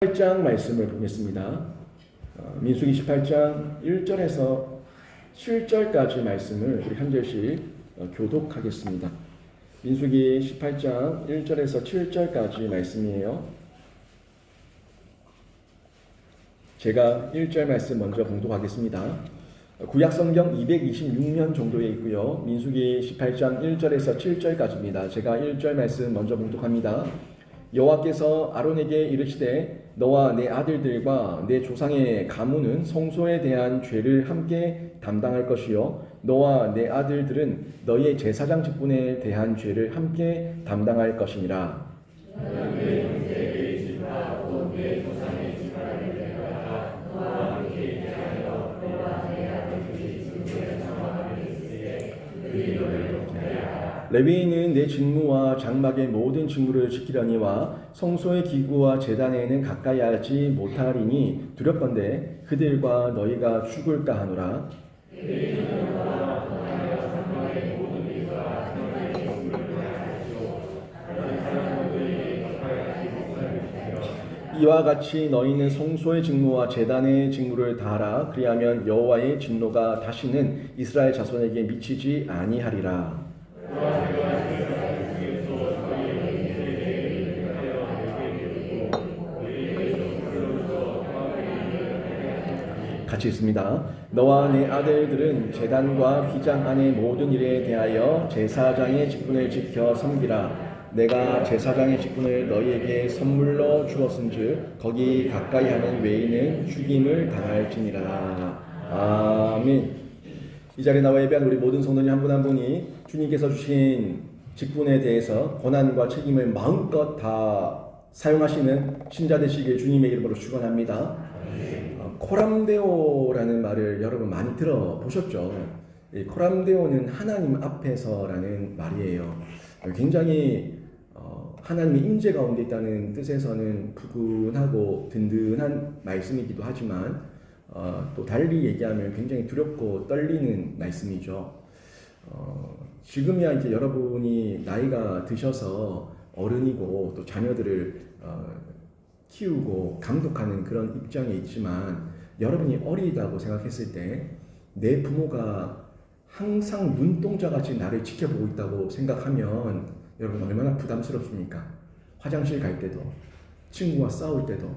18장 말씀을 보겠습니다. 민수기 18장 1절에서 7절까지 말씀을 우리 한 절씩 교독하겠습니다. 민수기 18장 1절에서 7절까지 말씀이에요. 제가 1절 말씀 먼저 봉독하겠습니다. 구약성경 226면 정도에 있고요. 민수기 18장 1절에서 7절까지입니다. 제가 1절 말씀 먼저 봉독합니다. 여호와께서 아론에게 이르시되 너와 내 아들들과 내 조상의 가문은 성소에 대한 죄를 함께 담당할 것이요 너와 내 아들들은 너희의 제사장 직분에 대한 죄를 함께 담당할 것이니라. 레위인은 내 직무와 장막의 모든 직무를 지키려니와 성소의 기구와 제단에는 가까이 하지 못하리니 두렵건대 그들과 너희가 죽을까 하노라. 이와 같이 너희는 성소의 직무와 제단의 직무를 다하라. 그리하면 여호와의 진노가 다시는 이스라엘 자손에게 미치지 아니하리라. 같이 있습니다. 너와 내 아들들은 제단과 휘장 안의 모든 일에 대하여 제사장의 직분을 지켜 섬기라. 내가 제사장의 직분을 너희에게 선물로 주었은즉 거기 가까이 하는 외인은 죽임을 당할지니라. 아멘. 이 자리에 나와 예배한 우리 모든 성도님 한 분 한 분이 주님께서 주신 직분에 대해서 권한과 책임을 마음껏 다 사용하시는 신자 되시길 주님의 이름으로 축원합니다. 코람데오라는 말을 여러분 많이 들어보셨죠? 이 코람데오는 하나님 앞에서라는 말이에요. 굉장히 하나님의 임재 가운데 있다는 뜻에서는 부근하고 든든한 말씀이기도 하지만 또 달리 얘기하면 굉장히 두렵고 떨리는 말씀이죠. 지금이야 이제 여러분이 나이가 드셔서 어른이고 또 자녀들을 키우고 감독하는 그런 입장에 있지만 여러분이 어리다고 생각했을 때 내 부모가 항상 눈동자같이 나를 지켜보고 있다고 생각하면 여러분 얼마나 부담스럽습니까? 화장실 갈 때도 친구와 싸울 때도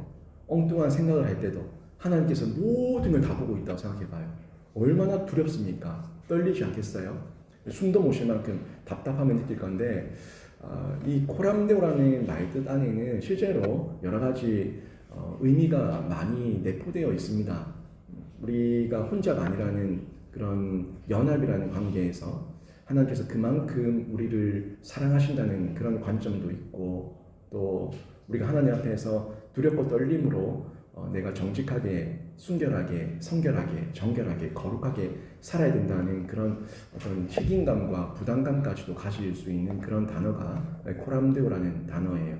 엉뚱한 생각을 할 때도 하나님께서 모든 걸 다 보고 있다고 생각해봐요. 얼마나 두렵습니까? 떨리지 않겠어요? 숨도 못 쉴 만큼 답답함을 느낄 건데 이 코람데오라는 말뜻 안에는 실제로 여러 가지 의미가 많이 내포되어 있습니다. 우리가 혼자가 아니라는 그런 연합이라는 관계에서 하나님께서 그만큼 우리를 사랑하신다는 그런 관점도 있고 또 우리가 하나님 앞에서 두렵고 떨림으로 내가 정직하게, 순결하게, 성결하게, 정결하게, 거룩하게 살아야 된다는 그런 어떤 책임감과 부담감까지도 가질 수 있는 그런 단어가 코람데오라는 단어예요.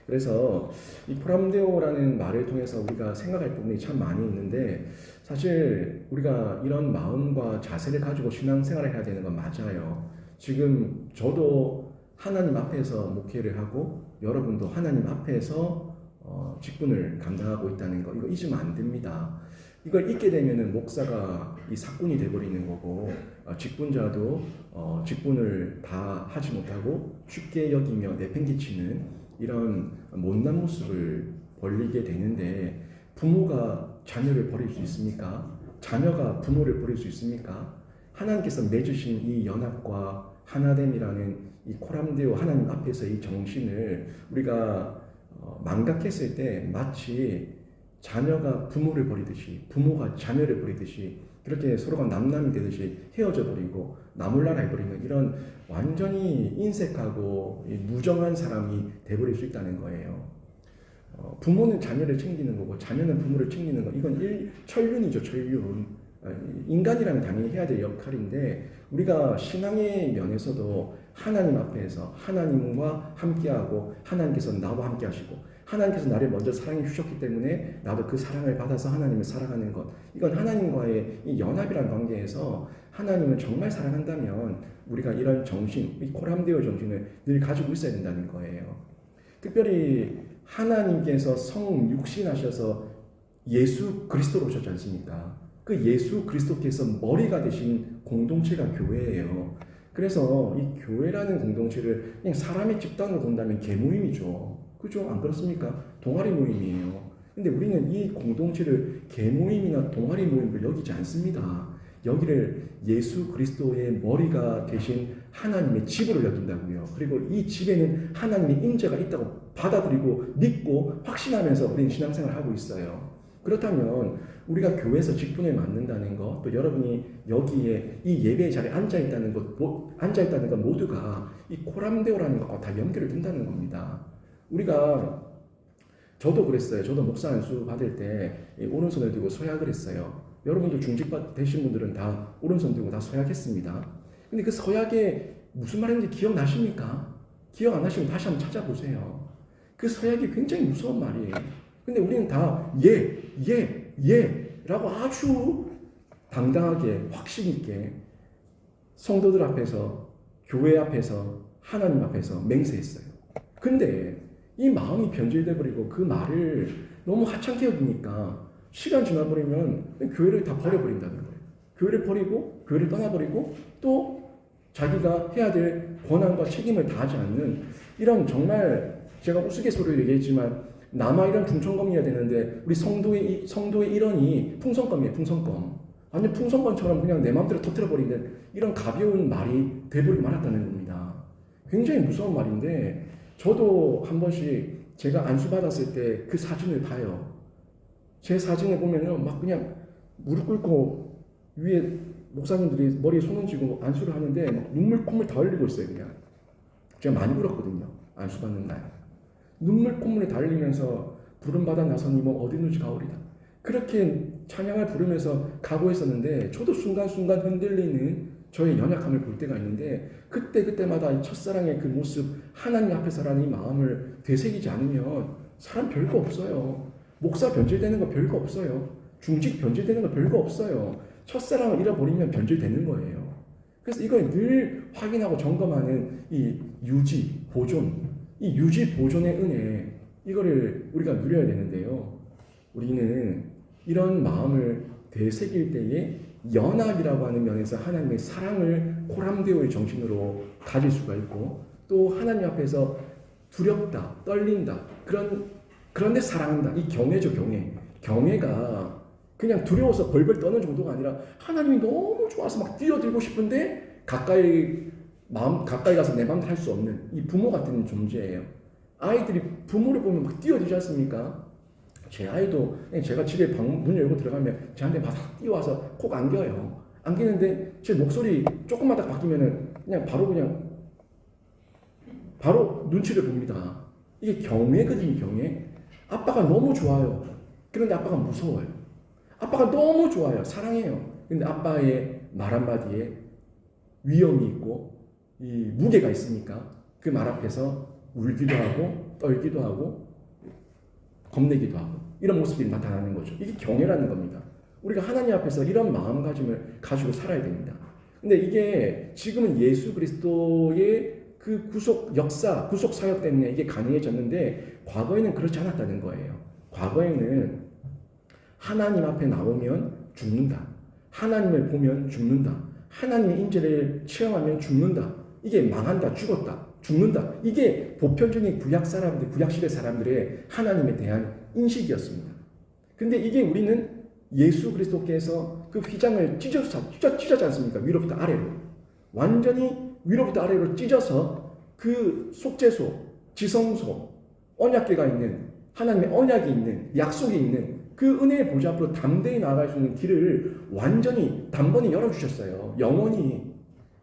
그래서 이 코람데오라는 말을 통해서 우리가 생각할 부분이 참 많이 있는데 사실 우리가 이런 마음과 자세를 가지고 신앙생활을 해야 되는 건 맞아요. 지금 저도 하나님 앞에서 목회를 하고 여러분도 하나님 앞에서 직분을 감당하고 있다는 거 이거 잊으면 안 됩니다. 이걸 잊게 되면은 목사가 이 사꾼이 돼버리는 거고 직분자도 직분을 다 하지 못하고 쉽게 여기며 내팽개치는 이런 못난 모습을 벌리게 되는데 부모가 자녀를 버릴 수 있습니까? 자녀가 부모를 버릴 수 있습니까? 하나님께서 맺으신 이 연합과 하나됨이라는 이 코람데오 하나님 앞에서 이 정신을 우리가 망각했을 때 마치 자녀가 부모를 버리듯이 부모가 자녀를 버리듯이 그렇게 서로가 남남이 되듯이 헤어져 버리고 나몰라라 해버리는 이런 완전히 인색하고 무정한 사람이 돼버릴 수 있다는 거예요. 부모는 자녀를 챙기는 거고 자녀는 부모를 챙기는 거 이건 천륜이죠. 천륜. 인간이라면 당연히 해야 될 역할인데 우리가 신앙의 면에서도 하나님 앞에서 하나님과 함께하고 하나님께서 나와 함께 하시고 하나님께서 나를 먼저 사랑해 주셨기 때문에 나도 그 사랑을 받아서 하나님을 사랑하는 것 이건 하나님과의 이 연합이라는 관계에서 하나님을 정말 사랑한다면 우리가 이런 정신, 이 코람데오 정신을 늘 가지고 있어야 된다는 거예요. 특별히 하나님께서 성육신하셔서 예수 그리스도로 오셨지 않습니까? 그 예수 그리스도께서 머리가 되신 공동체가 교회예요. 그래서 이 교회라는 공동체를 그냥 사람의 집단으로 본다면 개모임이죠. 그죠? 안 그렇습니까? 동아리 모임이에요. 근데 우리는 이 공동체를 개모임이나 동아리 모임으로 여기지 않습니다. 여기를 예수 그리스도의 머리가 되신 하나님의 집으로 여긴다고요. 그리고 이 집에는 하나님의 임재가 있다고 받아들이고 믿고 확신하면서 우리는 신앙생활을 하고 있어요. 그렇다면 우리가 교회에서 직분을 맡는다는 것, 또 여러분이 여기에 이 예배의 자리에 앉아있다는 것 모두가 이 코람데오라는 것과 다 연결이 된다는 겁니다. 저도 그랬어요. 저도 목사 안수 받을 때 오른손을 들고 서약을 했어요. 여러분도 중직 되신 분들은 다 오른손 들고 다 서약했습니다. 근데 그 서약에 무슨 말인지 기억나십니까? 기억 안 나시면 다시 한번 찾아보세요. 그 서약이 굉장히 무서운 말이에요. 근데 우리는 다 라고 아주 당당하게 확신 있게 성도들 앞에서, 교회 앞에서, 하나님 앞에서 맹세했어요. 근데 이 마음이 변질돼 버리고 그 말을 너무 하찮게 여기니까 시간 지나버리면 교회를 다 버려버린다는 거예요. 교회를 버리고 교회를 떠나버리고 또 자기가 해야 될 권한과 책임을 다하지 않는 이런 정말 제가 우스갯소리로 얘기했지만 남아이란 충천검이어야 되는데 우리 성도의 일원이 풍선껌이에요. 풍선껌. 완전 풍선껌처럼 그냥 내 마음대로 터뜨려버리는 이런 가벼운 말이 돼버리고 말았다는 겁니다. 굉장히 무서운 말인데 저도 한 번씩 제가 안수받았을 때 그 사진을 봐요. 제 사진에 보면은 막 그냥 무릎 꿇고 위에 목사님들이 머리에 손 얹고 안수를 하는데 막 눈물 콧물 다 흘리고 있어요. 그냥 제가 많이 울었거든요. 안수받는 날 눈물 콧물이 다 흘리면서 부름받아 나서니 뭐 어디 누지 가오리다 그렇게 찬양을 부르면서 각오했었는데 저도 순간순간 흔들리는 저의 연약함을 볼 때가 있는데 그때마다 첫사랑의 그 모습 하나님 앞에서라는 이 마음을 되새기지 않으면 사람 별거 없어요. 목사 변질되는 거 별거 없어요. 중직 변질되는 거 별거 없어요. 첫사랑을 잃어버리면 변질되는 거예요. 그래서 이걸 늘 확인하고 점검하는 이 유지, 보존, 이 유지, 보존의 은혜 이거를 우리가 누려야 되는데요. 우리는 이런 마음을 되새길 때에 연합이라고 하는 면에서 하나님의 사랑을 코람데오의 정신으로 가질 수가 있고 또 하나님 앞에서 두렵다, 떨린다 그런데 사랑한다. 이 경외죠, 경외. 경외가 그냥 두려워서 벌벌 떠는 정도가 아니라 하나님이 너무 좋아서 막 뛰어들고 싶은데 가까이 가서 내 마음대로 할 수 없는 이 부모 같은 존재예요. 아이들이 부모를 보면 막 뛰어들지 않습니까? 제 아이도 제가 집에 문 열고 들어가면 저한테 막 뛰어와서 콕 안겨요. 안기는데 제 목소리 조금만 딱 바뀌면은 바로 눈치를 봅니다. 이게 경외거든요, 경외. 아빠가 너무 좋아요. 그런데 아빠가 무서워요. 아빠가 너무 좋아요. 사랑해요. 근데 아빠의 말 한마디에 위험이 있고 이 무게가 있으니까 그 말 앞에서 울기도 하고 떨기도 하고 겁내기도 하고 이런 모습이 나타나는 거죠. 이게 경외라는 겁니다. 우리가 하나님 앞에서 이런 마음가짐을 가지고 살아야 됩니다. 근데 이게 지금은 예수 그리스도의 그 구속 역사, 구속 사역 때문에 이게 가능해졌는데 과거에는 그렇지 않았다는 거예요. 과거에는 하나님 앞에 나오면 죽는다. 하나님을 보면 죽는다. 하나님의 임재를 체험하면 죽는다. 이게 망한다, 죽었다, 죽는다. 이게 보편적인 구약시대 사람들의 하나님에 대한 인식이었습니다. 근데 이게 우리는 예수 그리스도께서 그 휘장을 찢었지 않습니까? 위로부터 아래로. 완전히 위로부터 아래로 찢어서 그 속죄소, 지성소, 언약궤가 있는 하나님의 언약이 있는 약속이 있는 그 은혜의 보좌 앞으로 담대히 나아갈 수 있는 길을 완전히 단번에 열어주셨어요. 영원히.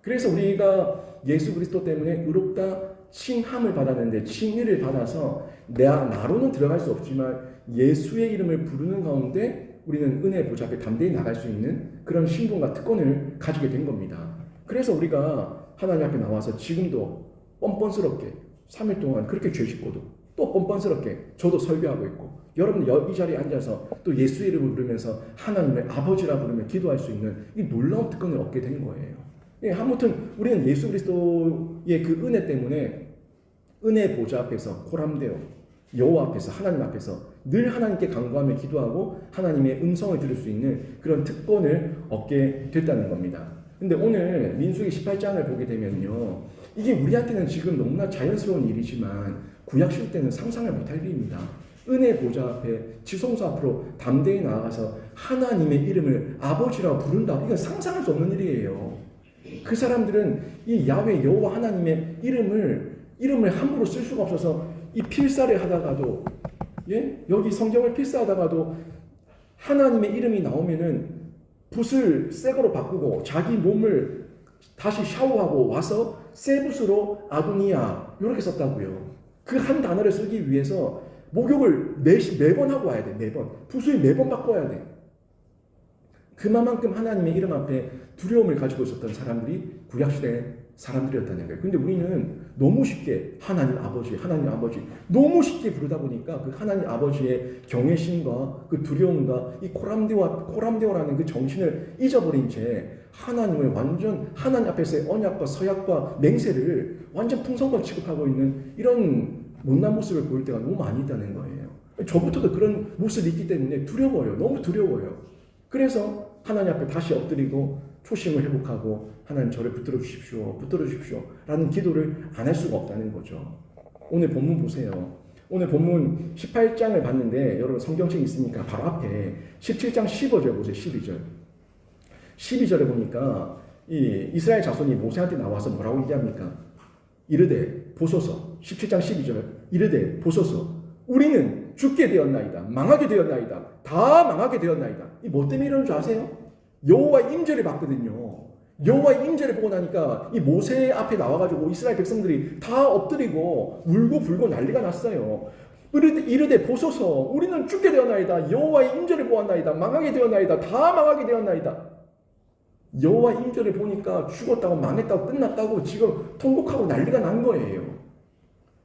그래서 우리가 예수 그리스도 때문에 의롭다 칭함을 받았는데 칭의를 받아서 나로는 들어갈 수 없지만 예수의 이름을 부르는 가운데 우리는 은혜의 보좌 앞에 담대히 나갈 수 있는 그런 신분과 특권을 가지게 된 겁니다. 그래서 우리가 하나님 앞에 나와서 지금도 뻔뻔스럽게 3일 동안 그렇게 죄 짓고도 또 뻔뻔스럽게 저도 설교하고 있고 여러분 이 자리에 앉아서 또 예수의 이름을 부르면서 하나님의 아버지라 부르며 기도할 수 있는 이 놀라운 특권을 얻게 된 거예요. 아무튼 우리는 예수 그리스도의 그 은혜 때문에 은혜의 보좌 앞에서 코람데오 여호와 앞에서, 하나님 앞에서 늘 하나님께 간구하며 기도하고 하나님의 음성을 들을 수 있는 그런 특권을 얻게 됐다는 겁니다. 근데 오늘 민수기 18장을 보게 되면요, 이게 우리한테는 지금 너무나 자연스러운 일이지만 구약 시대 때는 상상을 못할 일입니다. 은혜 보좌 앞에, 지성소 앞으로 담대히 나아가서 하나님의 이름을 아버지라고 부른다. 이건 상상할 수 없는 일이에요. 그 사람들은 이 야훼 여호와 하나님의 이름을 함부로 쓸 수가 없어서 이 필사를 하다가도, 예? 여기 성경을 필사하다가도 하나님의 이름이 나오면은 붓을 새 거로 바꾸고 자기 몸을 다시 샤워하고 와서 새 붓으로 아도니아 이렇게 썼다고요. 그 한 단어를 쓰기 위해서 목욕을 매번 하고 와야 돼. 매번. 붓을 매번 바꿔야 돼. 그만큼 하나님의 이름 앞에 두려움을 가지고 있었던 사람들이 구약시대 사람들이었다는 거예요. 근데 우리는 너무 쉽게 하나님 아버지 너무 쉽게 부르다 보니까 그 하나님 아버지의 경외심과 그 두려움과 이 코람데오라는 그 정신을 잊어버린 채 하나님을 완전 하나님 앞에서의 언약과 서약과 맹세를 완전 풍성과 취급하고 있는 이런 못난 모습을 보일 때가 너무 많이 있다는 거예요. 저부터도 그런 모습이 있기 때문에 두려워요. 너무 두려워요. 그래서 하나님 앞에 다시 엎드리고 초심을 회복하고 하나님 저를 붙들어 주십시오 라는 기도를 안 할 수가 없다는 거죠. 오늘 본문 보세요. 오늘 본문 18장을 봤는데 여러분 성경책이 있으니까 바로 앞에 17장 15절 보세요. 12절에 보니까 이 이스라엘 자손이 모세한테 나와서 뭐라고 얘기합니까? 이르되 보소서. 17장 12절 이르되 보소서. 우리는 죽게 되었나이다. 망하게 되었나이다. 다 망하게 되었나이다. 이 뭐 때문에 이러는 줄 아세요? 여호와의 임재를 봤거든요. 여호와의 임재를 보고 나니까 이 모세 앞에 나와가지고 이스라엘 백성들이 다 엎드리고 울고 불고 난리가 났어요. 이르되 보소서. 우리는 죽게 되었나이다. 여호와의 임재를 보았나이다. 망하게 되었나이다. 다 망하게 되었나이다. 여호와의 임재를 보니까 죽었다고 망했다고 끝났다고 지금 통곡하고 난리가 난 거예요.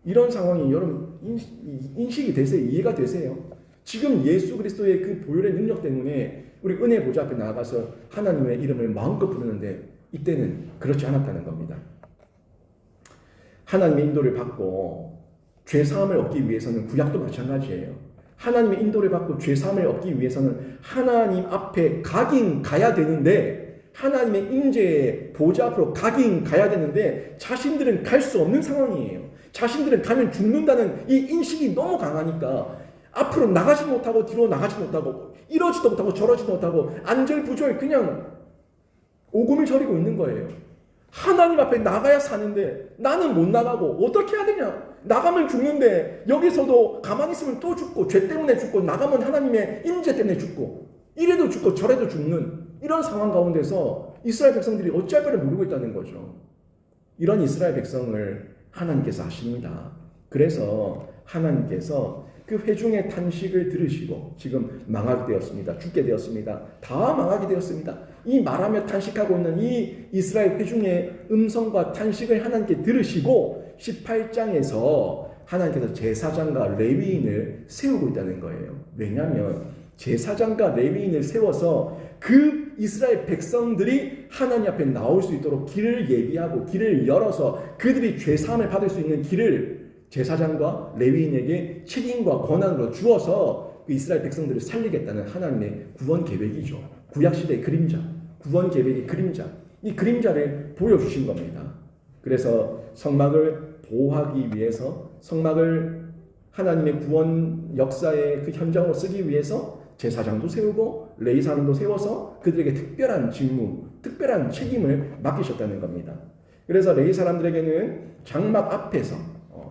이런 상황이 여러분 인식이 되세요? 이해가 되세요? 지금 예수 그리스도의 그 보혈의 능력 때문에 우리 은혜 보좌 앞에 나아가서 하나님의 이름을 마음껏 부르는데 이때는 그렇지 않았다는 겁니다. 하나님의 인도를 받고 죄사함을 얻기 위해서는 구약도 마찬가지예요. 하나님의 인도를 받고 죄사함을 얻기 위해서는 하나님 앞에 가긴 가야 되는데 하나님의 임재의 보좌 앞으로 가긴 가야 되는데 자신들은 갈 수 없는 상황이에요. 자신들은 가면 죽는다는 이 인식이 너무 강하니까 앞으로 나가지 못하고 뒤로 나가지 못하고 이러지도 못하고 저러지도 못하고 안절부절 그냥 오금을 저리고 있는 거예요. 하나님 앞에 나가야 사는데 나는 못 나가고 어떻게 해야 되냐? 나가면 죽는데 여기서도 가만히 있으면 또 죽고 죄 때문에 죽고 나가면 하나님의 임재 때문에 죽고 이래도 죽고 저래도 죽는 이런 상황 가운데서 이스라엘 백성들이 어찌할 바를 모르고 있다는 거죠. 이런 이스라엘 백성을 하나님께서 아십니다. 그래서 하나님께서 그 회중의 탄식을 들으시고 지금 망하게 되었습니다. 죽게 되었습니다. 다 망하게 되었습니다. 이 말하며 탄식하고 있는 이 이스라엘 회중의 음성과 탄식을 하나님께 들으시고 18장에서 하나님께서 제사장과 레위인을 세우고 있다는 거예요. 왜냐하면 제사장과 레위인을 세워서 그 이스라엘 백성들이 하나님 앞에 나올 수 있도록 길을 예비하고 길을 열어서 그들이 죄사함을 받을 수 있는 길을 제사장과 레위인에게 책임과 권한으로 주어서 그 이스라엘 백성들을 살리겠다는 하나님의 구원 계획이죠. 구약시대의 그림자, 구원 계획의 그림자, 이 그림자를 보여주신 겁니다. 그래서 성막을 보호하기 위해서 성막을 하나님의 구원 역사의 그 현장으로 쓰기 위해서 제사장도 세우고 레위사람도 세워서 그들에게 특별한 직무, 특별한 책임을 맡기셨다는 겁니다. 그래서 레위 사람들에게는 장막 앞에서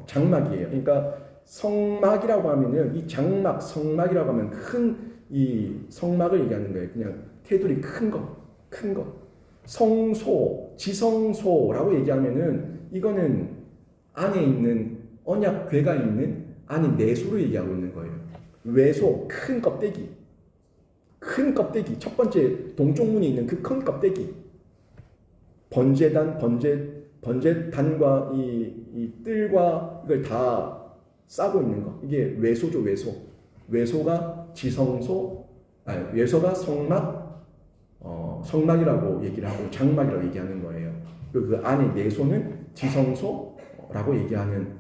장막이에요. 그러니까 성막이라고 하면은 이 장막, 성막이라고 하면 큰 이 성막을 얘기하는 거예요. 그냥 테두리 큰 거. 성소, 지성소라고 얘기하면은 이거는 안에 있는 언약궤가 있는 안에 내소를 얘기하고 있는 거예요. 외소, 큰 껍데기. 첫 번째 동쪽 문이 있는 그 큰 껍데기. 번제단과 이 뜰과 이걸 다 싸고 있는 거. 이게 외소죠, 외소. 외소가 지성소, 외소가 성막, 성막이라고 얘기를 하고 장막이라고 얘기하는 거예요. 그 안에 내소는 지성소라고 얘기하는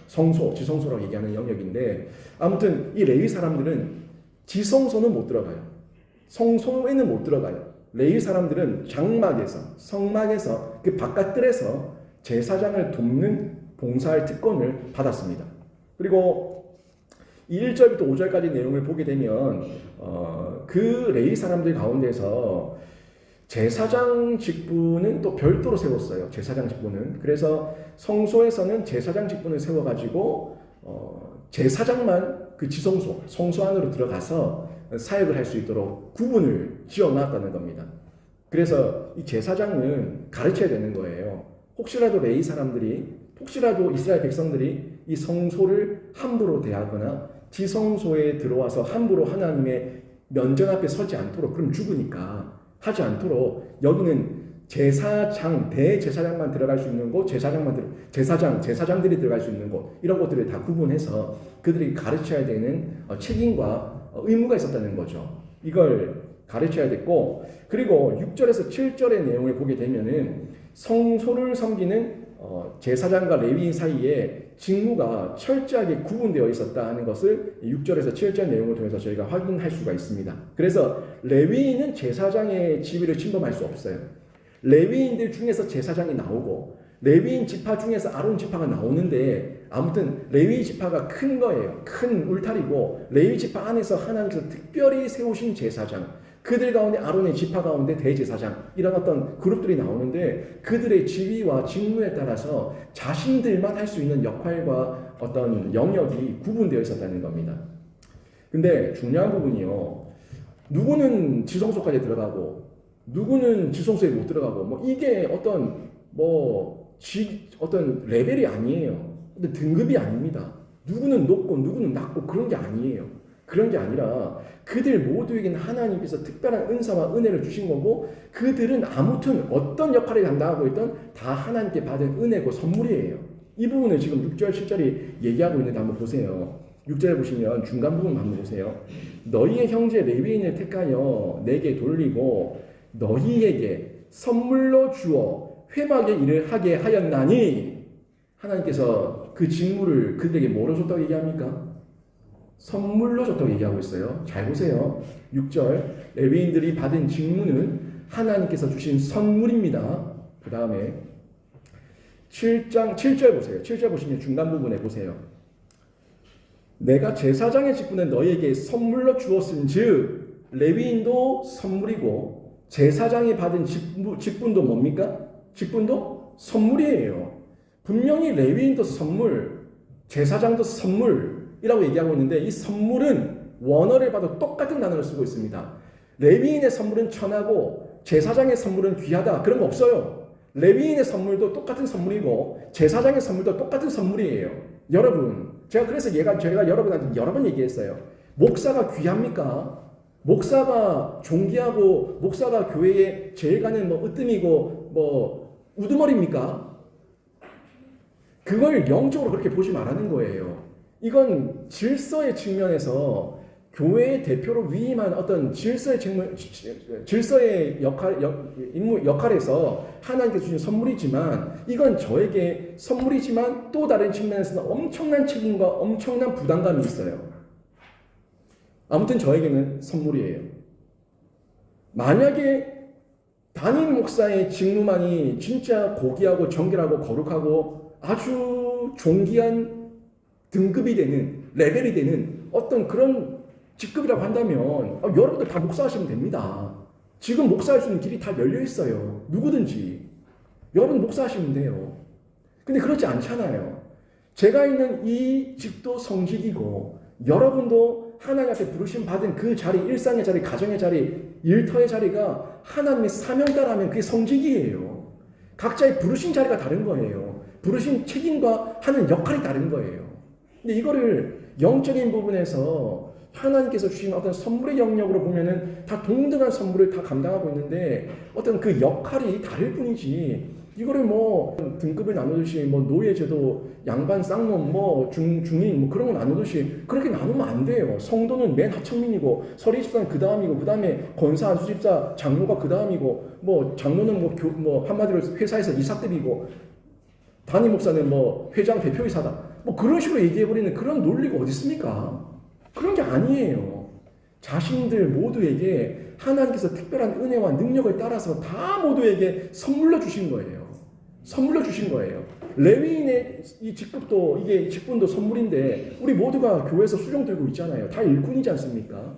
성소, 지성소라고 얘기하는 영역인데 아무튼 이 레위 사람들은 지성소는 못 들어가요. 성소에는 못 들어가요. 레위 사람들은 장막에서, 성막에서 그 바깥들에서 제사장을 돕는 봉사할 특권을 받았습니다. 그리고 이 1절부터 5절까지 내용을 보게 되면 그 레위 사람들 가운데서 제사장 직분은 또 별도로 세웠어요. 제사장 직분은. 그래서 성소에서는 제사장 직분을 세워가지고 제사장만 그 지성소, 성소 안으로 들어가서 사역을 할 수 있도록 구분을 지어놨다는 겁니다. 그래서 이 제사장은 가르쳐야 되는 거예요. 혹시라도 레위 사람들이, 혹시라도 이스라엘 백성들이 이 성소를 함부로 대하거나 지성소에 들어와서 함부로 하나님의 면전 앞에 서지 않도록, 그럼 죽으니까 하지 않도록 여기는 제사장, 대제사장만 들어갈 수 있는 곳, 제사장들이 들어갈 수 있는 곳, 이런 것들을 다 구분해서 그들이 가르쳐야 되는 책임과 의무가 있었다는 거죠. 이걸 가르쳐야 됐고, 그리고 6절에서 7절의 내용을 보게 되면은 성소를 섬기는 제사장과 레위인 사이에 직무가 철저하게 구분되어 있었다 하는 것을 6절에서 7절 내용을 통해서 저희가 확인할 수가 있습니다. 그래서 레위인은 제사장의 지위를 침범할 수 없어요. 레위인들 중에서 제사장이 나오고 레위인 지파 중에서 아론 지파가 나오는데 아무튼 레위 지파가 큰 거예요. 큰 울타리고 레위 지파 안에서 하나님께서 특별히 세우신 제사장, 그들 가운데 아론의 지파 가운데 대제사장, 이런 어떤 그룹들이 나오는데 그들의 지위와 직무에 따라서 자신들만 할 수 있는 역할과 어떤 영역이 구분되어 있었다는 겁니다. 근데 중요한 부분이요, 누구는 지성소까지 들어가고 누구는 지성소에 못 들어가고, 뭐 이게 어떤 레벨이 아니에요. 근데 등급이 아닙니다. 누구는 높고 누구는 낮고 그런 게 아니에요. 그런 게 아니라 그들 모두에게는 하나님께서 특별한 은사와 은혜를 주신 거고, 그들은 아무튼 어떤 역할을 감당하고 있던 다 하나님께 받은 은혜고 선물이에요. 이 부분을 지금 6절, 7절이 얘기하고 있는데 한번 보세요. 6절에 보시면 중간 부분 한번 보세요. 너희의 형제 레위인을 택하여 내게 돌리고 너희에게 선물로 주어 회막의 일을 하게 하였나니, 하나님께서 그 직무를 그들에게 뭐로 줬다고 얘기합니까? 선물로 줬다고 얘기하고 있어요. 잘 보세요. 6절, 레위인들이 받은 직무는 하나님께서 주신 선물입니다. 그 다음에 7절 보세요. 7절 보시면 중간 부분에 보세요. 내가 제사장의 직분을 너희에게 선물로 주었은즉, 레위인도 선물이고 제사장이 받은 직분도 뭡니까? 직분도 선물이에요. 분명히 레위인도 선물, 제사장도 선물이라고 얘기하고 있는데, 이 선물은 원어를 봐도 똑같은 단어를 쓰고 있습니다. 레위인의 선물은 천하고 제사장의 선물은 귀하다, 그런 거 없어요. 레위인의 선물도 똑같은 선물이고 제사장의 선물도 똑같은 선물이에요. 여러분, 제가 여러분한테 여러 번 얘기했어요. 목사가 귀합니까? 목사가 존귀하고 목사가 교회에 제일 가는 으뜸이고 우두머리입니까? 그걸 영적으로 그렇게 보지 말라는 거예요. 이건 질서의 측면에서 교회의 대표로 위임한 어떤 질서의 역할에서 하나님께서 주신 선물이지만, 이건 저에게 선물이지만 또 다른 측면에서는 엄청난 책임과 엄청난 부담감이 있어요. 아무튼 저에게는 선물이에요. 만약에 담임 목사의 직무만이 진짜 고귀하고 정결하고 거룩하고 아주 존귀한 등급이 되는, 레벨이 되는 어떤 그런 직급이라고 한다면 여러분들 다 목사하시면 됩니다. 지금 목사할 수 있는 길이 다 열려 있어요. 누구든지 여러분 목사하시면 돼요. 근데 그렇지 않잖아요. 제가 있는 이 직도 성직이고 여러분도 하나님 앞에 부르심 받은 그 자리, 일상의 자리, 가정의 자리, 일터의 자리가 하나님의 사명다라면 그게 성직이에요. 각자의 부르신 자리가 다른 거예요. 부르신 책임과 하는 역할이 다른 거예요. 근데 이거를 영적인 부분에서 하나님께서 주신 어떤 선물의 영역으로 보면은 다 동등한 선물을 다 감당하고 있는데 어떤 그 역할이 다를 뿐이지, 이거를 등급을 나누듯이 노예제도, 양반, 쌍놈, 중인 그런 거 나누듯이 그렇게 나누면 안 돼요. 성도는 맨 하층민이고 서리집사는 그 다음이고, 그 다음에 권사, 안수집사, 장로가 그 다음이고, 장로는 한마디로 회사에서 이사급이고, 담임 목사는 회장, 대표이사다. 뭐 그런 식으로 얘기해버리는 그런 논리가 어디 있습니까? 그런 게 아니에요. 자신들 모두에게 하나님께서 특별한 은혜와 능력을 따라서 다 모두에게 선물로 주신 거예요. 선물로 주신 거예요. 레위인의 이 직급도, 이게 직분도 선물인데 우리 모두가 교회에서 수종 들고 있잖아요. 다 일꾼이지 않습니까?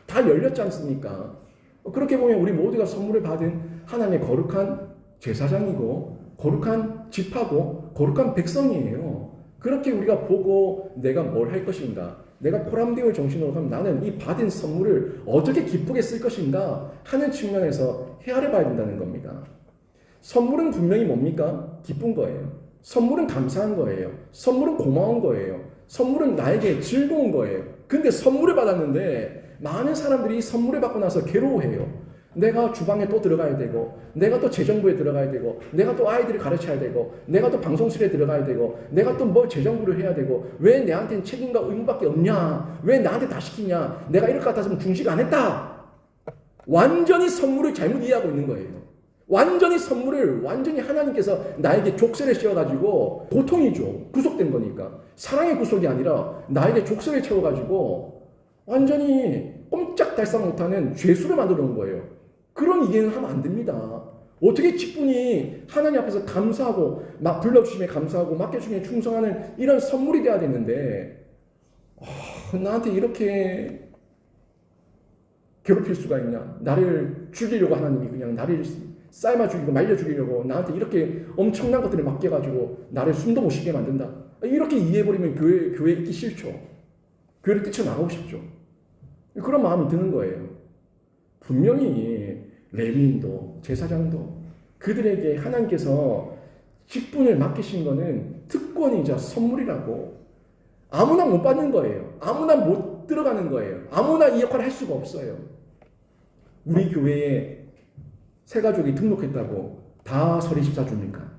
다 열렸지 않습니까? 그렇게 보면 우리 모두가 선물을 받은 하나님의 거룩한 제사장이고 거룩한 집하고 거룩한 백성이에요. 그렇게 우리가 보고 내가 뭘 할 것인가, 내가 코람데오의 정신으로 가면 나는 이 받은 선물을 어떻게 기쁘게 쓸 것인가 하는 측면에서 헤아려 봐야 된다는 겁니다. 선물은 분명히 뭡니까? 기쁜 거예요. 선물은 감사한 거예요. 선물은 고마운 거예요. 선물은 나에게 즐거운 거예요. 근데 선물을 받았는데 많은 사람들이 선물을 받고 나서 괴로워해요. 내가 주방에 또 들어가야 되고, 내가 또 재정부에 들어가야 되고, 내가 또 아이들을 가르쳐야 되고, 내가 또 방송실에 들어가야 되고, 내가 또 뭐 재정부를 해야 되고, 왜 내한테는 책임과 의무밖에 없냐? 왜 나한테 다 시키냐? 내가 이럴 것 같았으면 중식 안 했다. 완전히 선물을 잘못 이해하고 있는 거예요. 완전히 선물을 완전히 하나님께서 나에게 족쇄를 씌워가지고, 고통이죠. 구속된 거니까. 사랑의 구속이 아니라 나에게 족쇄를 채워가지고 완전히 꼼짝달싹 못하는 죄수를 만들어 놓은 거예요. 그런 이해는 하면 안 됩니다. 어떻게 직분이 하나님 앞에서 감사하고 막 불러주심에 감사하고 맡겨주심에 충성하는 이런 선물이 돼야 되는데 나한테 이렇게 괴롭힐 수가 있냐? 나를 죽이려고 하나님이 그냥 나를 삶아 죽이고 말려 죽이려고 나한테 이렇게 엄청난 것들을 맡겨가지고 나를 숨도 못 쉬게 만든다. 이렇게 이해해버리면 교회에 있기 싫죠. 교회를 뛰쳐나가고 싶죠. 그런 마음이 드는 거예요. 분명히 레위인도 제사장도 그들에게 하나님께서 직분을 맡기신 거는 특권이자 선물이라고. 아무나 못 받는 거예요. 아무나 못 들어가는 거예요. 아무나 이 역할을 할 수가 없어요. 우리 교회에 새 가족이 등록했다고 다 서리집사 줍니까?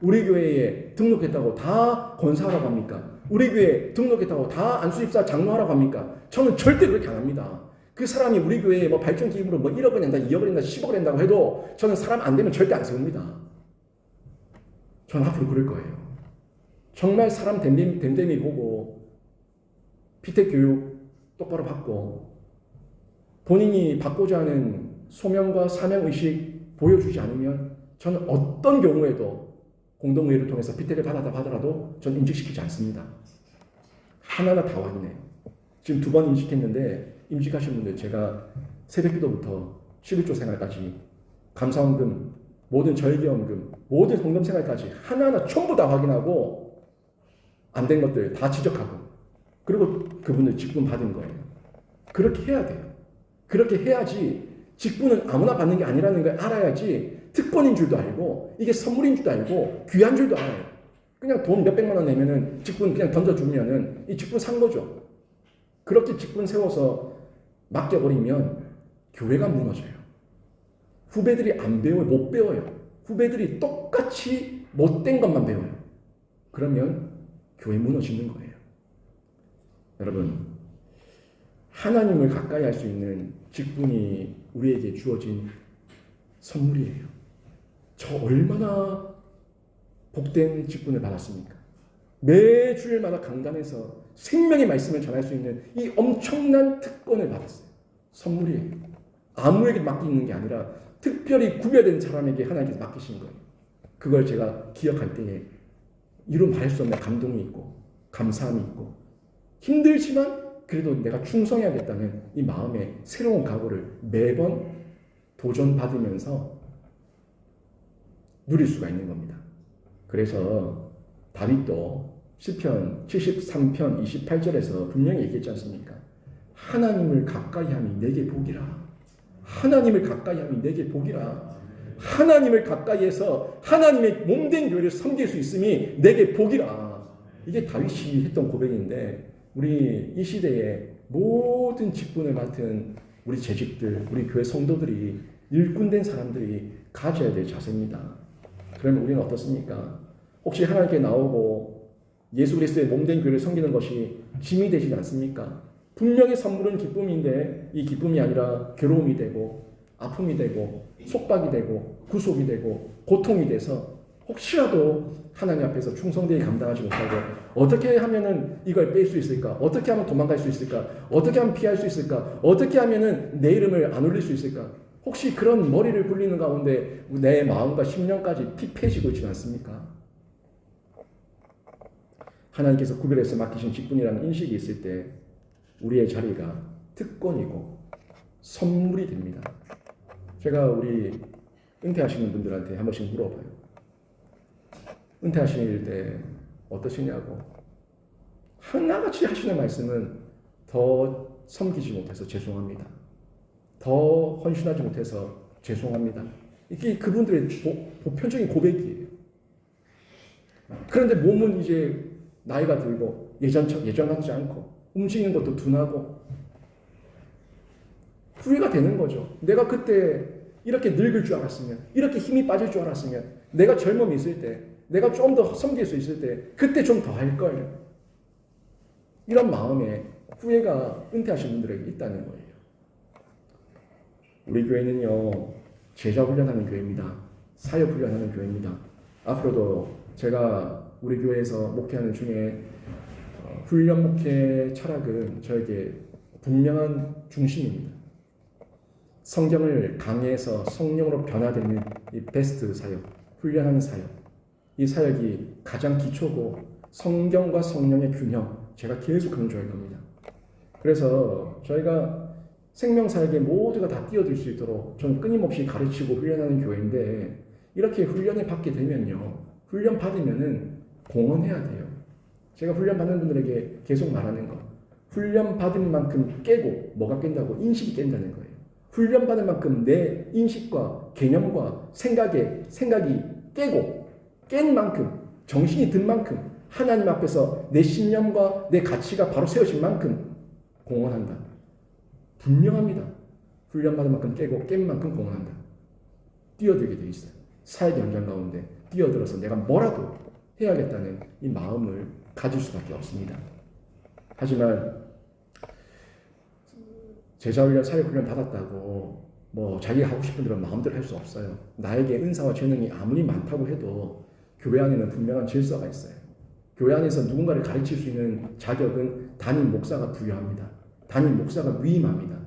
우리 교회에 등록했다고 다 권사하라고 합니까? 우리 교회에 등록했다고 다 안수집사 장로하라고 합니까? 저는 절대 그렇게 안 합니다. 그 사람이 우리 교회에 뭐 발전 기금으로 뭐 1억을 낸다, 2억을 낸다, 10억을 낸다고 해도 저는 사람 안 되면 절대 안 세웁니다. 저는 앞으로 그럴 거예요. 정말 사람 됨됨이 보고 피택 교육 똑바로 받고 본인이 받고자 하는 소명과 사명의식 보여주지 않으면 저는 어떤 경우에도 공동의회를 통해서 피택을 받아라도 저는 임직시키지 않습니다. 하나하나 다 확인해요. 지금 2번 임직했는데 임직하신 분들 제가 새벽기도부터 11조 생활까지 감사원금, 모든 절기원금, 모든 헌금 생활까지 하나하나 전부 다 확인하고 안 된 것들 다 지적하고 그리고 그분들 직분 받은 거예요. 그렇게 해야 돼요. 그렇게 해야지 직분은 아무나 받는 게 아니라는 걸 알아야지 특권인 줄도 알고 이게 선물인 줄도 알고 귀한 줄도 알아요. 그냥 돈 몇백만 원 내면은 직분 그냥 던져주면은 이 직분 산 거죠. 그렇게 직분 세워서 맡겨버리면 교회가 무너져요. 후배들이 안 배워요. 못 배워요. 후배들이 똑같이 못된 것만 배워요. 그러면 교회 무너지는 거예요. 여러분, 하나님을 가까이 할 수 있는 직분이 우리에게 주어진 선물이에요. 저 얼마나 복된 직분을 받았습니까? 매 주일마다 강단에서 생명의 말씀을 전할 수 있는 이 엄청난 특권을 받았어요. 선물이에요. 아무에게 맡기는 게 아니라 특별히 구별된 사람에게 하나님께서 맡기신 거예요. 그걸 제가 기억할 때에 이루 말할 수 없는 감동이 있고 감사함이 있고 힘들지만 그래도 내가 충성해야겠다는 이 마음의 새로운 각오를 매번 도전받으면서 누릴 수가 있는 겁니다. 그래서 다윗도 시편 73편 28절에서 분명히 얘기했지 않습니까? 하나님을 가까이 함이 내게 복이라. 하나님을 가까이 함이 내게 복이라. 하나님을 가까이해서 하나님의 몸된 교회를 섬길 수 있음이 내게 복이라. 이게 다윗이 했던 고백인데 우리 이 시대에 모든 직분을 맡은 우리 재직들, 우리 교회 성도들이 일꾼된 사람들이 가져야 될 자세입니다. 그러면 우리는 어떻습니까? 혹시 하나님께 나오고 예수 그리스도의 몸된 교회를 섬기는 것이 짐이 되지 않습니까? 분명히 선물은 기쁨인데 이 기쁨이 아니라 괴로움이 되고 아픔이 되고 속박이 되고 구속이 되고 고통이 돼서 혹시라도 하나님 앞에서 충성되게 감당하지 못하고 어떻게 하면은 이걸 뺄 수 있을까? 어떻게 하면 도망갈 수 있을까? 어떻게 하면 피할 수 있을까? 어떻게 하면은 내 이름을 안 올릴 수 있을까? 혹시 그런 머리를 굴리는 가운데 내 마음과 심령까지 피폐해지고 있지 않습니까? 하나님께서 구별해서 맡기신 직분이라는 인식이 있을 때 우리의 자리가 특권이고 선물이 됩니다. 제가 우리 은퇴하시는 분들한테 한 번씩 물어봐요. 은퇴하실 때 어떠시냐고. 하나같이 하시는 말씀은 더 섬기지 못해서 죄송합니다. 더 헌신하지 못해서 죄송합니다. 이게 그분들의 보편적인 고백이에요. 그런데 몸은 이제 나이가 들고 예전 같지 않고 움직이는 것도 둔하고 후회가 되는 거죠. 내가 그때 이렇게 늙을 줄 알았으면, 이렇게 힘이 빠질 줄 알았으면, 내가 젊음이 있을 때, 내가 좀 더 섬길 수 있을 때 그때 좀 더 할 걸. 이런 마음에 후회가 은퇴하신 분들에게 있다는 거예요. 우리 교회는요, 제자 훈련하는 교회입니다. 사역 훈련하는 교회입니다. 앞으로도 제가 우리 교회에서 목회하는 중에 훈련 목회 철학은 저에게 분명한 중심입니다. 성경을 강해서 성령으로 변화되는 이 베스트 사역, 훈련하는 사역. 이 사역이 가장 기초고 성경과 성령의 균형, 제가 계속 강조할 겁니다. 그래서 저희가 생명사역에 모두가 다 뛰어들 수 있도록 저는 끊임없이 가르치고 훈련하는 교회인데 이렇게 훈련을 받게 되면요. 훈련 받으면은 공헌해야 돼요. 제가 훈련 받는 분들에게 계속 말하는 거. 훈련 받은 만큼 깨고 뭐가 깬다고? 인식이 깬다는 거예요. 훈련 받은 만큼 내 인식과 개념과 생각이 깨고 깬 만큼 정신이 든 만큼 하나님 앞에서 내 신념과 내 가치가 바로 세워진 만큼 공헌한다. 분명합니다. 훈련 받은 만큼 깨고 깬 만큼 공헌한다. 뛰어들게 돼 있어요. 사역 현장 가운데 뛰어들어서 내가 뭐라도 해야겠다는 이 마음을 가질 수밖에 없습니다. 하지만 제자훈련, 사역훈련 받았다고 뭐 자기가 하고 싶은 대로 마음대로 할 수 없어요. 나에게 은사와 재능이 아무리 많다고 해도 교회 안에는 분명한 질서가 있어요. 교회 안에서 누군가를 가르칠 수 있는 자격은 담임 목사가 부여합니다. 담임 목사가 위임합니다.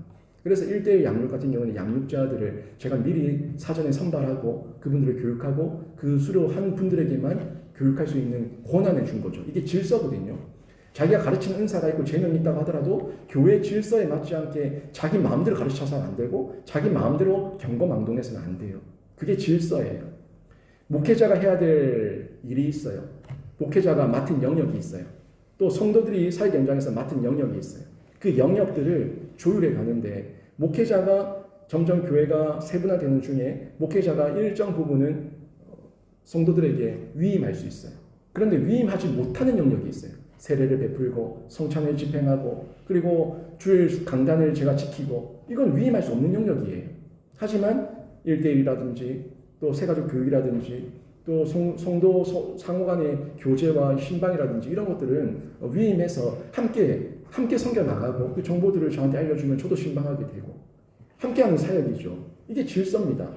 그래서 1:1 양육 같은 경우는 양육자들을 제가 미리 사전에 선발하고 그분들을 교육하고 그 수료한 분들에게만 교육할 수 있는 권한을 준 거죠. 이게 질서거든요. 자기가 가르치는 은사가 있고 재능이 있다고 하더라도 교회 질서에 맞지 않게 자기 마음대로 가르쳐서는 안 되고 자기 마음대로 경거망동해서는 안 돼요. 그게 질서예요. 목회자가 해야 될 일이 있어요. 목회자가 맡은 영역이 있어요. 또 성도들이 사역 현장에서 맡은 영역이 있어요. 그 영역들을 조율해 가는데 목회자가 점점 교회가 세분화되는 중에 목회자가 일정 부분은 성도들에게 위임할 수 있어요. 그런데 위임하지 못하는 영역이 있어요. 세례를 베풀고 성찬을 집행하고 그리고 주일 강단을 제가 지키고 이건 위임할 수 없는 영역이에요. 하지만 1:1이라든지 또 세가족 교육이라든지 또 성도 상호 간의 교제와 신방이라든지 이런 것들은 위임해서 함께 섬겨 나가고 그 정보들을 저한테 알려주면 저도 신방하게 되고 함께하는 사역이죠. 이게 질서입니다.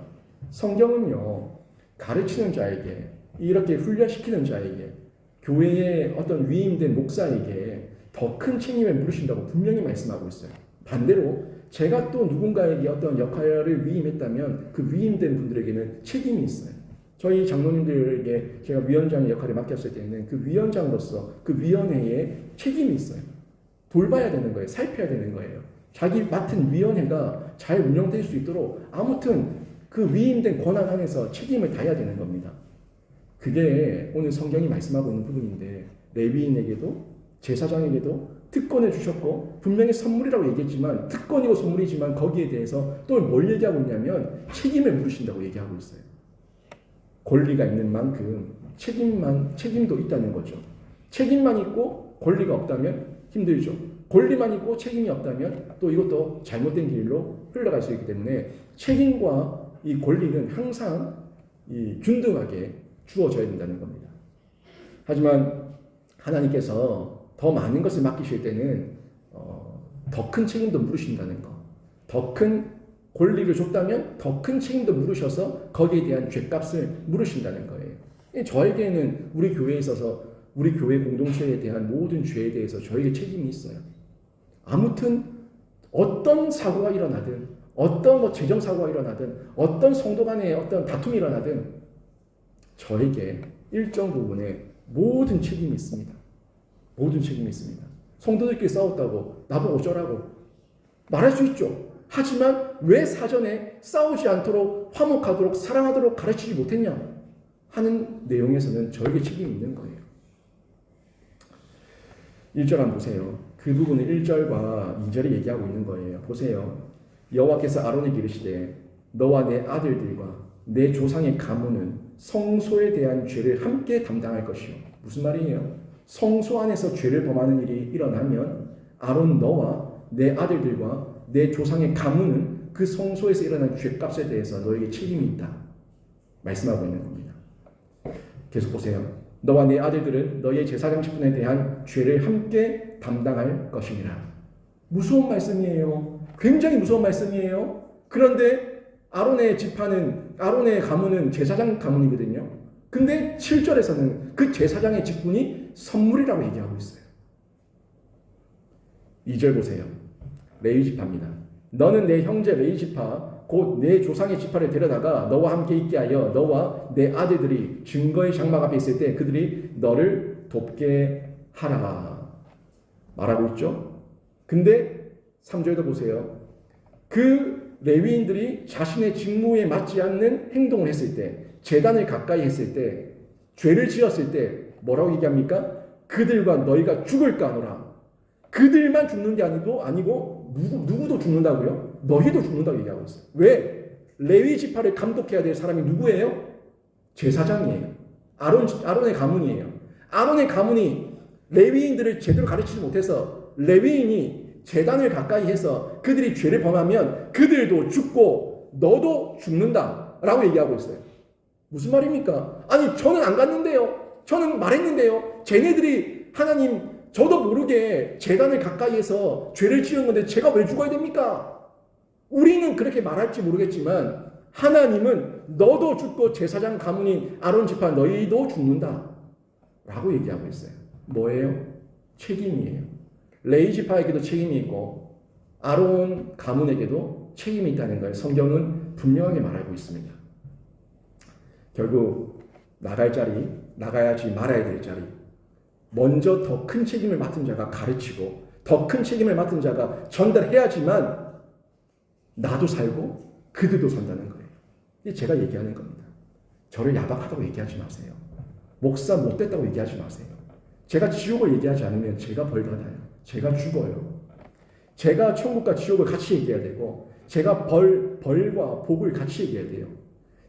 성경은요. 가르치는 자에게 이렇게 훈련시키는 자에게 교회의 어떤 위임된 목사에게 더 큰 책임을 물으신다고 분명히 말씀하고 있어요. 반대로 제가 또 누군가에게 어떤 역할을 위임했다면 그 위임된 분들에게는 책임이 있어요. 저희 장로님들에게 제가 위원장의 역할을 맡겼을 때는 그 위원장으로서 그 위원회에 책임이 있어요. 돌봐야 되는 거예요. 살펴야 되는 거예요. 자기 맡은 위원회가 잘 운영될 수 있도록 아무튼 그 위임된 권한 안에서 책임을 다해야 되는 겁니다. 그게 오늘 성경이 말씀하고 있는 부분인데 레위인에게도 제사장에게도 특권을 주셨고 분명히 선물이라고 얘기했지만 특권이고 선물이지만 거기에 대해서 또 뭘 얘기하고 있냐면 책임을 물으신다고 얘기하고 있어요. 권리가 있는 만큼 책임도 있다는 거죠. 책임만 있고 권리가 없다면 힘들죠. 권리만 있고 책임이 없다면 또 이것도 잘못된 길로 흘러갈 수 있기 때문에 책임과 이 권리는 항상 균등하게 주어져야 된다는 겁니다. 하지만 하나님께서 더 많은 것을 맡기실 때는 더 큰 책임도 물으신다는 거. 더 큰 권리를 줬다면 더 큰 책임도 물으셔서 거기에 대한 죗값을 물으신다는 거예요. 저에게는 우리 교회에 있어서 우리 교회 공동체에 대한 모든 죄에 대해서 저에게 책임이 있어요. 아무튼 어떤 사고가 일어나든 어떤 재정 사고가 일어나든 어떤 성도 간의 어떤 다툼이 일어나든 저에게 일정 부분에 모든 책임이 있습니다. 모든 책임이 있습니다. 성도들끼리 싸웠다고 나보고 어쩌라고 말할 수 있죠. 하지만 왜 사전에 싸우지 않도록 화목하도록 사랑하도록 가르치지 못했냐 하는 내용에서는 저에게 책임이 있는 거예요. 1절 한번 보세요. 그 부분은 1절과 2절이 얘기하고 있는 거예요. 보세요. 여호와께서 아론에게 이르시되 너와 내 아들들과 내 조상의 가문은 성소에 대한 죄를 함께 담당할 것이요. 무슨 말이에요? 성소 안에서 죄를 범하는 일이 일어나면 아론 너와 내 아들들과 내 조상의 가문은 그 성소에서 일어난 죄값에 대해서 너에게 책임이 있다. 말씀하고 있는 겁니다. 계속 보세요. 너와 네 아들들은 너의 제사장 직분에 대한 죄를 함께 담당할 것이니라. 무서운 말씀이에요. 굉장히 무서운 말씀이에요. 그런데 아론의 가문은 제사장 가문이거든요. 근데 7절에서는 그 제사장의 직분이 선물이라고 얘기하고 있어요. 2절 보세요. 레위 지파입니다. 너는 내 형제 레위 지파 곧 내 조상의 지파를 데려다가 너와 함께 있게 하여 너와 내 아들들이 증거의 장막 앞에 있을 때 그들이 너를 돕게 하라 말하고 있죠. 근데 3절도 보세요. 그 레위인들이 자신의 직무에 맞지 않는 행동을 했을 때, 제단을 가까이 했을 때, 죄를 지었을 때 뭐라고 얘기합니까? 그들과 너희가 죽을까 하노라. 그들만 죽는 게 아니고 누구도 죽는다고요? 너희도 죽는다고 얘기하고 있어요. 왜? 레위 지파를 감독해야 될 사람이 누구예요? 제사장이에요. 아론의 가문이에요. 아론의 가문이 레위인들을 제대로 가르치지 못해서 레위인이 제단을 가까이 해서 그들이 죄를 범하면 그들도 죽고 너도 죽는다라고 얘기하고 있어요. 무슨 말입니까? 아니 저는 안 갔는데요. 저는 말했는데요. 쟤네들이 하나님 저도 모르게 제단을 가까이 해서 죄를 지은 건데 제가 왜 죽어야 됩니까? 우리는 그렇게 말할지 모르겠지만 하나님은 너도 죽고 제사장 가문인 아론 지파 너희도 죽는다 라고 얘기하고 있어요. 뭐예요? 책임이에요. 레위 지파에게도 책임이 있고 아론 가문에게도 책임이 있다는 걸 성경은 분명하게 말하고 있습니다. 결국 나갈 자리, 나가야지 말아야 될 자리, 먼저 더 큰 책임을 맡은 자가 가르치고 더 큰 책임을 맡은 자가 전달해야지만 나도 살고 그들도 산다는 거예요. 이게 제가 얘기하는 겁니다. 저를 야박하다고 얘기하지 마세요. 목사 못됐다고 얘기하지 마세요. 제가 지옥을 얘기하지 않으면 제가 벌 받아요. 제가 죽어요. 제가 천국과 지옥을 같이 얘기해야 되고 제가 벌과 복을 같이 얘기해야 돼요.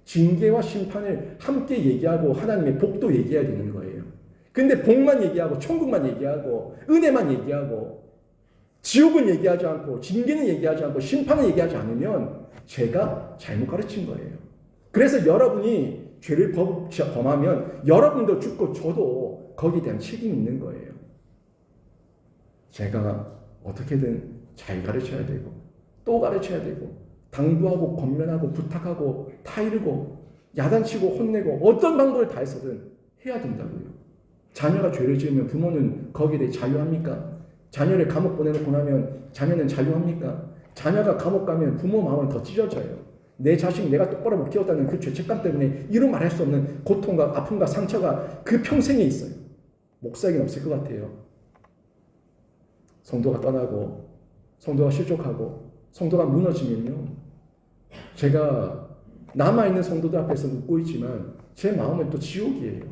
징계와 심판을 함께 얘기하고 하나님의 복도 얘기해야 되는 거예요. 근데 복만 얘기하고 천국만 얘기하고 은혜만 얘기하고 지옥은 얘기하지 않고 징계는 얘기하지 않고 심판은 얘기하지 않으면 제가 잘못 가르친 거예요. 그래서 여러분이 죄를 범하면 여러분도 죽고 저도 거기에 대한 책임이 있는 거예요. 제가 어떻게든 잘 가르쳐야 되고 또 가르쳐야 되고 당부하고 권면하고 부탁하고 타이르고 야단치고 혼내고 어떤 방법을 다해서든 해야 된다고요. 자녀가 죄를 지으면 부모는 거기에 대해 자유합니까? 자녀를 감옥 보내놓고 나면 자녀는 자유합니까? 자녀가 감옥 가면 부모 마음은 더 찢어져요. 내 자식 내가 똑바로 못 키웠다는 그 죄책감 때문에 이루 말할 수 없는 고통과 아픔과 상처가 그 평생에 있어요. 목사에게는 없을 것 같아요. 성도가 떠나고 성도가 실족하고 성도가 무너지면요. 제가 남아있는 성도들 앞에서 웃고 있지만 제 마음은 또 지옥이에요.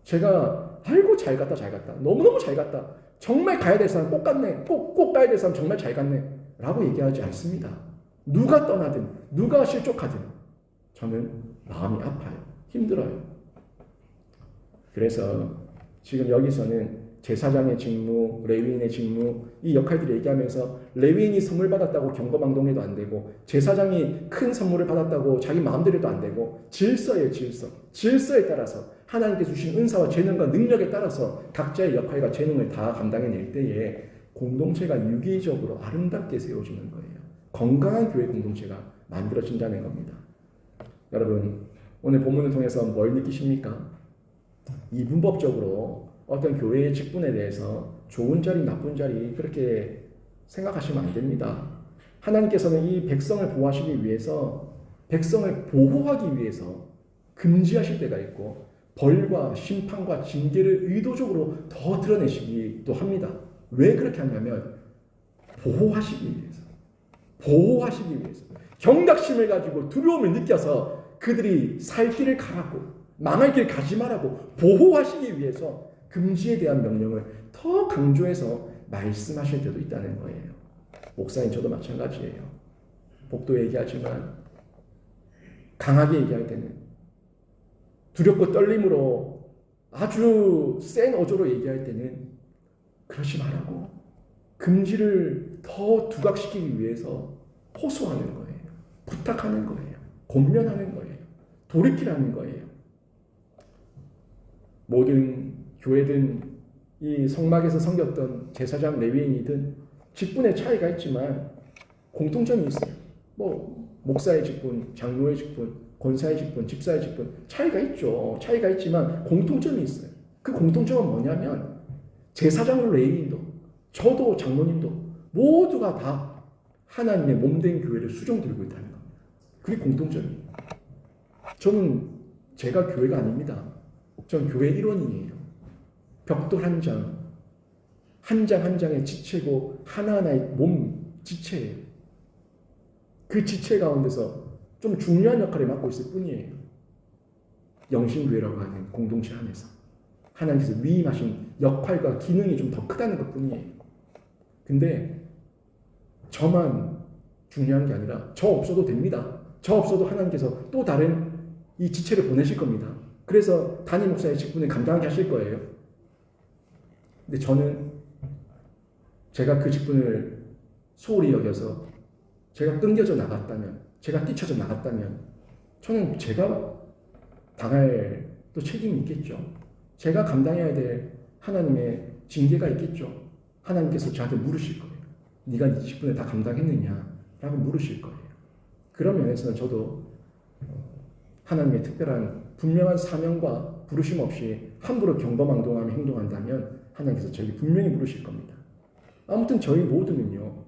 제가 아이고 잘 갔다 너무너무 잘 갔다 정말 가야 될 사람 꼭 갔네 꼭 가야 될 사람 정말 잘 갔네 라고 얘기하지 않습니다. 누가 떠나든 누가 실족하든 저는 마음이 아파요. 힘들어요. 그래서 지금 여기서는 제사장의 직무, 레위인의 직무 이 역할들을 얘기하면서 레위인이 선물 받았다고 경거망동해도 안 되고 제사장이 큰 선물을 받았다고 자기 마음대로도 안 되고 질서예요. 질서에 따라서 하나님께 주신 은사와 재능과 능력에 따라서 각자의 역할과 재능을 다 감당해낼 때에 공동체가 유기적으로 아름답게 세워지는 거예요. 건강한 교회 공동체가 만들어진다는 겁니다. 여러분 오늘 본문을 통해서 뭘 느끼십니까? 이분법적으로 어떤 교회의 직분에 대해서 좋은 자리, 나쁜 자리 그렇게 생각하시면 안 됩니다. 하나님께서는 이 백성을 보호하시기 위해서, 백성을 보호하기 위해서 금지하실 때가 있고 벌과 심판과 징계를 의도적으로 더 드러내시기도 합니다. 왜 그렇게 하냐면 보호하시기 위해서. 보호하시기 위해서. 경각심을 가지고 두려움을 느껴서 그들이 살 길을 가라고, 망할 길 가지 말라고 보호하시기 위해서 금지에 대한 명령을 더 강조해서 말씀하실 때도 있다는 거예요. 목사님 저도 마찬가지예요. 복도 얘기하지만 강하게 얘기할 때는, 두렵고 떨림으로 아주 센 어조로 얘기할 때는 그러지 말라고 금지를 더 두각시키기 위해서 호소하는 거예요. 부탁하는 거예요. 권면하는 거예요. 돌이키라는 거예요. 모든 교회든 이 성막에서 섬겼던 제사장 레위인이든 직분의 차이가 있지만 공통점이 있어요. 목사의 직분, 장로의 직분, 권사의 직분, 집사의 직분 차이가 있죠. 차이가 있지만 공통점이 있어요. 그 공통점은 뭐냐면 제사장도 레위인도 저도 장로님도 모두가 다 하나님의 몸된 교회를 수종들고 있다는 겁니다. 그게 공통점이에요. 저는 제가 교회가 아닙니다. 전 교회 일원이에요. 벽돌 한 장, 한 장 한 장의 지체고 하나하나의 몸 지체예요. 그 지체 가운데서 좀 중요한 역할을 맡고 있을 뿐이에요. 영신교회라고 하는 공동체 안에서 하나님께서 위임하신 역할과 기능이 좀 더 크다는 것 뿐이에요. 근데 저만 중요한 게 아니라 저 없어도 됩니다. 저 없어도 하나님께서 또 다른 이 지체를 보내실 겁니다. 그래서 담임 목사의 직분을 감당하게 하실 거예요. 근데 저는 제가 그 직분을 소홀히 여겨서 제가 끊겨져 나갔다면, 제가 뛰쳐져 나갔다면 저는 제가 당할 또 책임이 있겠죠. 제가 감당해야 될 하나님의 징계가 있겠죠. 하나님께서 저한테 물으실 거예요. 네가 이 직분을 다 감당했느냐? 라고 물으실 거예요. 그런 면에서는 저도 하나님의 특별한 분명한 사명과 부르심 없이 함부로 경거망동하며 행동한다면 하나님께서 저에게 분명히 물으실 겁니다. 아무튼 저희 모두는요,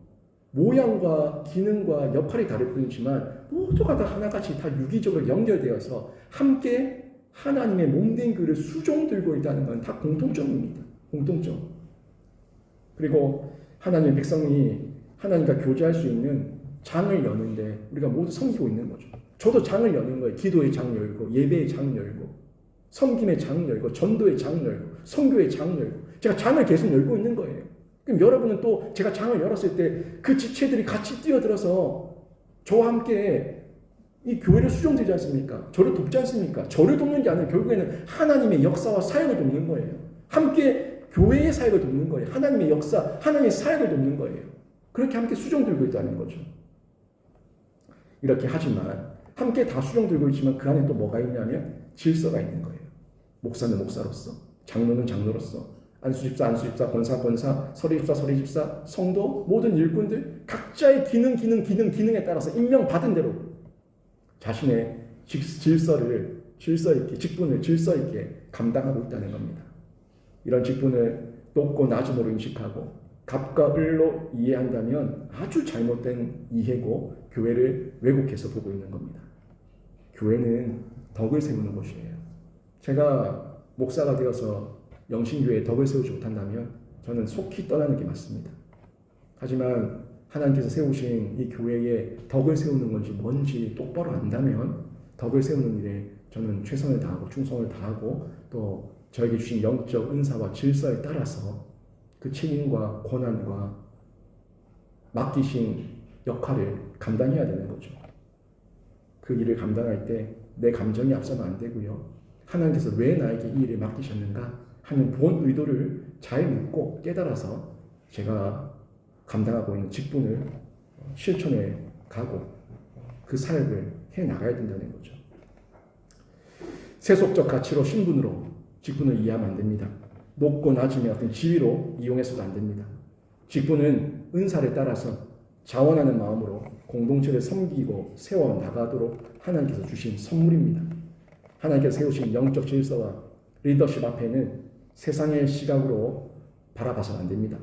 모양과 기능과 역할이 다를 뿐이지만 모두가 다 하나같이 다 유기적으로 연결되어서 함께 하나님의 몸된 교회를 수종들고 있다는 건 다 공통점입니다. 공통점. 그리고 하나님의 백성이 하나님과 교제할 수 있는 장을 여는데 우리가 모두 섬기고 있는 거죠. 저도 장을 여는 거예요. 기도의 장 열고, 예배의 장 열고, 섬김의 장 열고, 전도의 장 열고, 선교의 장 열고, 제가 장을 계속 열고 있는 거예요. 그럼 여러분은 또 제가 장을 열었을 때 그 지체들이 같이 뛰어들어서 저와 함께 이 교회를 수종되지 않습니까? 저를 돕지 않습니까? 저를 돕는 게 아니라 결국에는 하나님의 역사와 사역을 돕는 거예요. 함께 교회의 사역을 돕는 거예요. 하나님의 역사, 하나님의 사역을 돕는 거예요. 그렇게 함께 수종들고 있다는 거죠. 이렇게 하지만 함께 다 수종들고 있지만 그 안에 또 뭐가 있냐면 질서가 있는 거예요. 목사는 목사로서, 장로는 장로로서, 안수집사, 안수집사, 권사, 권사, 서리집사, 서리집사, 성도, 모든 일꾼들 각자의 기능에 따라서 임명받은 대로 자신의 질서를 질서 있게, 직분을 질서 있게 감당하고 있다는 겁니다. 이런 직분을 높고 낮음으로 인식하고 갑과 을로 이해한다면 아주 잘못된 이해고 교회를 왜곡해서 보고 있는 겁니다. 교회는 덕을 세우는 곳이에요. 제가 목사가 되어서 영신교회에 덕을 세우지 못한다면 저는 속히 떠나는 게 맞습니다. 하지만 하나님께서 세우신 이 교회에 덕을 세우는 건지 뭔지 똑바로 안다면 덕을 세우는 일에 저는 최선을 다하고 충성을 다하고 또 저에게 주신 영적 은사와 질서에 따라서 그 책임과 권한과 맡기신 역할을 감당해야 되는 거죠. 그 일을 감당할 때 내 감정이 앞서면 안 되고요. 하나님께서 왜 나에게 이 일을 맡기셨는가 하는 본 의도를 잘 묻고 깨달아서 제가 감당하고 있는 직분을 실천해 가고 그 사역을 해 나가야 된다는 거죠. 세속적 가치로 신분으로 직분을 이해하면 안 됩니다. 높고 낮음의 어떤 지위로 이용해서도 안 됩니다. 직분은 은사를 따라서 자원하는 마음으로 공동체를 섬기고 세워나가도록 하나님께서 주신 선물입니다. 하나님께서 세우신 영적 질서와 리더십 앞에는 세상의 시각으로 바라봐서는 안 됩니다.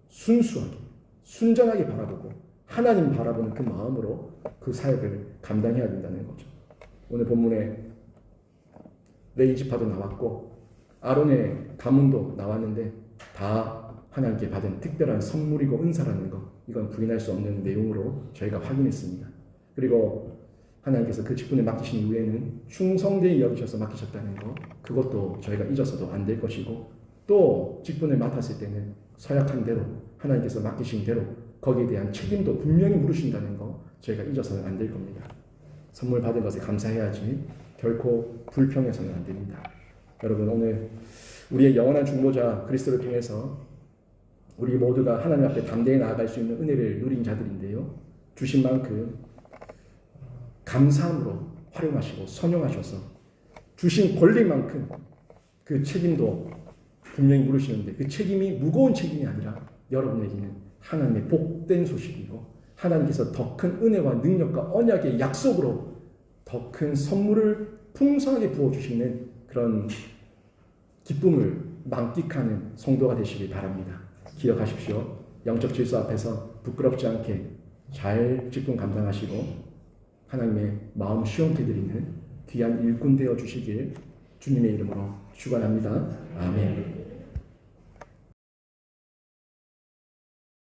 순수하게, 순전하게 바라보고 하나님 바라보는 그 마음으로 그 사역을 감당해야 된다는 거죠. 오늘 본문에 레이지파도 나왔고 아론의 가문도 나왔는데 다 하나님께 받은 특별한 선물이고 은사라는 것, 이건 부인할 수 없는 내용으로 저희가 확인했습니다. 그리고 하나님께서 그 직분을 맡기신 이후에는 충성되이 여기셔서 맡기셨다는 것, 그것도 저희가 잊어서도 안 될 것이고, 또 직분을 맡았을 때는 서약한 대로 하나님께서 맡기신 대로 거기에 대한 책임도 분명히 물으신다는 거 저희가 잊어서는 안 될 겁니다. 선물 받은 것에 감사해야지 결코 불평해서는 안 됩니다. 여러분, 오늘 우리의 영원한 중보자 그리스도를 통해서 우리 모두가 하나님 앞에 담대히 나아갈 수 있는 은혜를 누린 자들인데요, 주신 만큼 감사함으로 활용하시고 선용하셔서 주신 권리만큼 그 책임도 분명히 물으시는데, 그 책임이 무거운 책임이 아니라 여러분에게는 하나님의 복된 소식이고 하나님께서 더 큰 은혜와 능력과 언약의 약속으로 더 큰 선물을 풍성하게 부어주시는 그런 기쁨을 만끽하는 성도가 되시길 바랍니다. 기억하십시오. 영적 질서 앞에서 부끄럽지 않게 잘 직분 감당하시고 하나님의 마음 시원케 드리는 귀한 일꾼 되어 주시길 주님의 이름으로 축원합니다. 아멘.